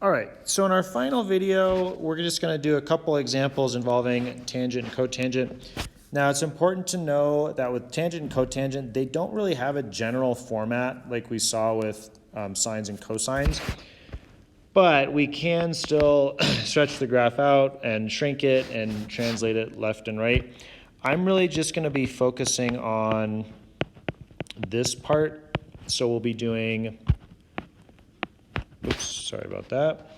All right, so in our final video, we're just going to do a couple examples involving tangent and cotangent. Now, it's important to know that with tangent and cotangent, they don't really have a general format like we saw with sines and cosines, but we can still stretch the graph out and shrink it and translate it left and right. I'm really just going to be focusing on this part, so we'll be doing oops, sorry about that.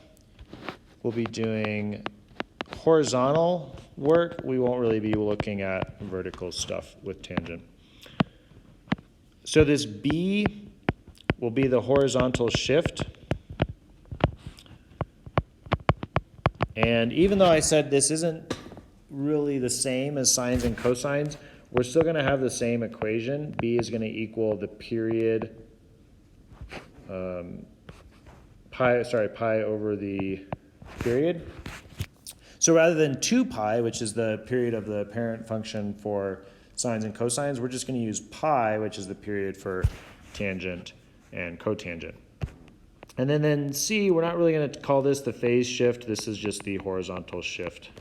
We'll be doing horizontal work. We won't really be looking at vertical stuff with tangent. So this B will be the horizontal shift. And even though I said this isn't really the same as sines and cosines, we're still going to have the same equation. B is going to equal the period pi over the period. So rather than 2 pi, which is the period of the parent function for sines and cosines, we're just going to use pi, which is the period for tangent and cotangent. And then C, we're not really going to call this the phase shift. This is just the horizontal shift.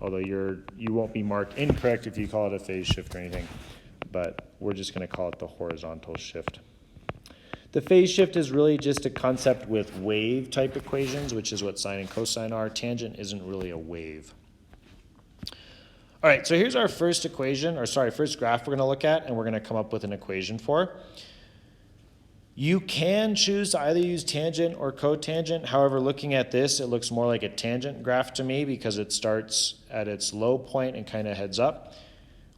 Although you won't be marked incorrect if you call it a phase shift or anything, but we're just going to call it the horizontal shift. The phase shift is really just a concept with wave type equations, which is what sine and cosine are. Tangent isn't really a wave. All right, so here's our first equation, first graph we're going to look at, and we're going to come up with an equation for. You can choose to either use tangent or cotangent. However, looking at this, it looks more like a tangent graph to me because it starts at its low point and kind of heads up.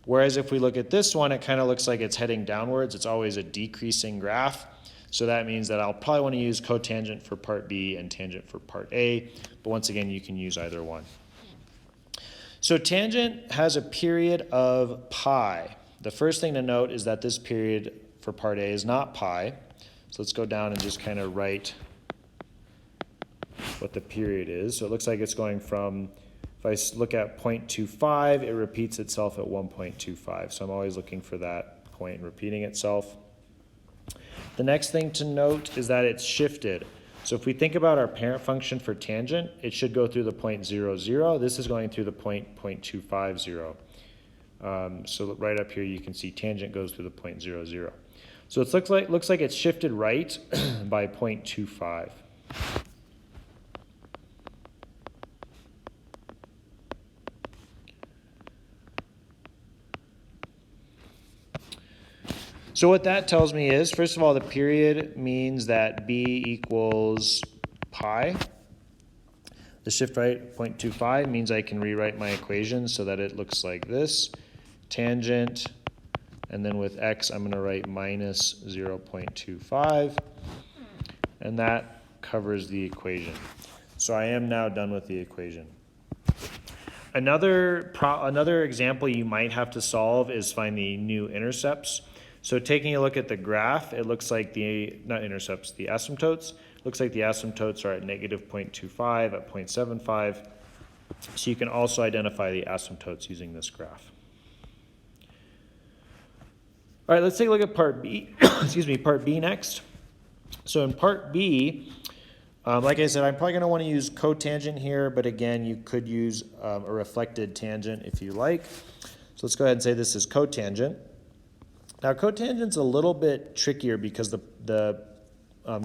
Whereas if we look at this one, it kind of looks like it's heading downwards. It's always a decreasing graph. So that means that I'll probably want to use cotangent for part B and tangent for part A. But once again, you can use either one. So tangent has a period of pi. The first thing to note is that this period for part A is not pi. So let's go down and just kind of write what the period is. So it looks like it's going from, if I look at 0.25, it repeats itself at 1.25. So I'm always looking for that point repeating itself. The next thing to note is that it's shifted. So if we think about our parent function for tangent, it should go through the point 0, 0. This is going through the point 0.250. So right up here you can see tangent goes through the point 0, 0. So it looks like it's shifted right by 0.25. So what that tells me is, first of all, the period means that B equals pi. The shift right 0.25 means I can rewrite my equation so that it looks like this. Tangent, and then with x, I'm going to write minus 0.25. And that covers the equation. So I am now done with the equation. Another example you might have to solve is find the new intercepts. So taking a look at the graph, it looks like the asymptotes. Looks like the asymptotes are at negative 0.25, at 0.75. So you can also identify the asymptotes using this graph. All right, let's take a look at part B. Part B next. So in part B, like I said, I'm probably going to want to use cotangent here, but again, you could use a reflected tangent if you like. So let's go ahead and say this is cotangent. Now, cotangent's a little bit trickier because the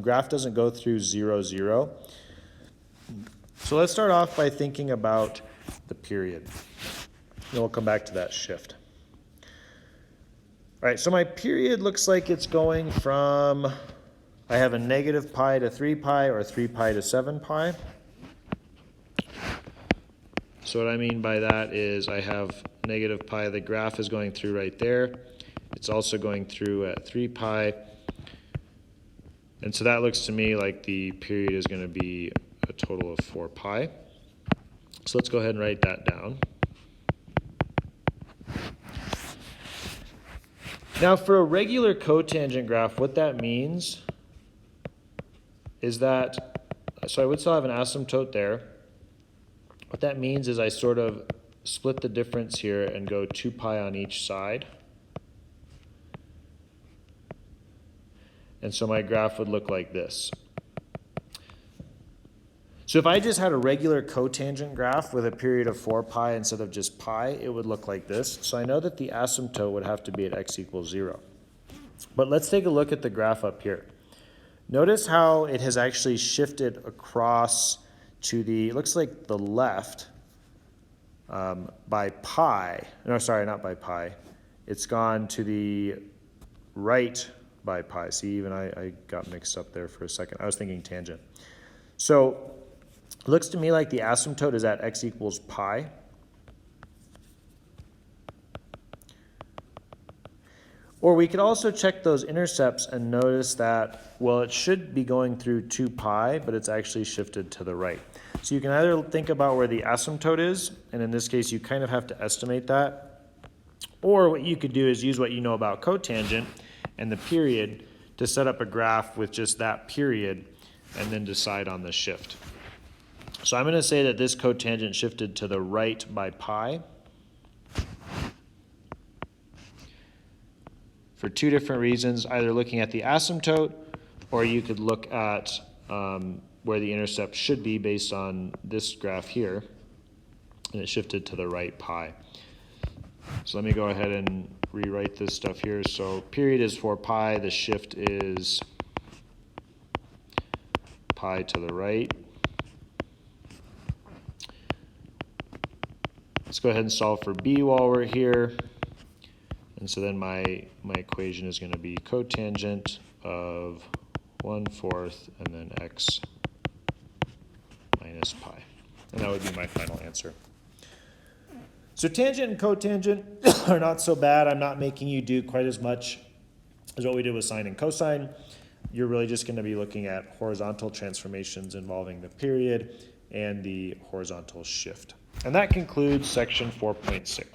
graph doesn't go through 0, 0. So let's start off by thinking about the period. Then we'll come back to that shift. All right, so my period looks like it's going from, I have a negative pi to 3 pi or 3 pi to 7 pi. So what I mean by that is I have negative pi, the graph is going through right there. It's also going through at 3 pi. And so that looks to me like the period is going to be a total of 4 pi. So let's go ahead and write that down. Now for a regular cotangent graph, what that means is that, so I would still have an asymptote there. What that means is I sort of split the difference here and go 2 pi on each side. And so my graph would look like this. So if I just had a regular cotangent graph with a period of 4 pi instead of just pi, it would look like this. So I know that the asymptote would have to be at x equals 0. But let's take a look at the graph up here. Notice how it has actually shifted across to the, it looks like the left by pi. No, sorry, not by pi. It's gone to the right by pi. See, even I got mixed up there for a second. I was thinking tangent. So it looks to me like the asymptote is at x equals pi. Or we could also check those intercepts and notice that, well, it should be going through 2 pi, but it's actually shifted to the right. So you can either think about where the asymptote is, and in this case you kind of have to estimate that, or what you could do is use what you know about cotangent and the period to set up a graph with just that period and then decide on the shift. So I'm going to say that this cotangent shifted to the right by pi for 2 different reasons, either looking at the asymptote, or you could look at where the intercept should be based on this graph here, and it shifted to the right pi. So let me go ahead and rewrite this stuff here. So period is 4 pi, the shift is pi to the right. Let's go ahead and solve for b while we're here. And so then my equation is going to be cotangent of 1/4 and then x minus pi. And that would be my final answer. So tangent and cotangent are not so bad. I'm not making you do quite as much as what we did with sine and cosine. You're really just going to be looking at horizontal transformations involving the period and the horizontal shift. And that concludes section 4.6.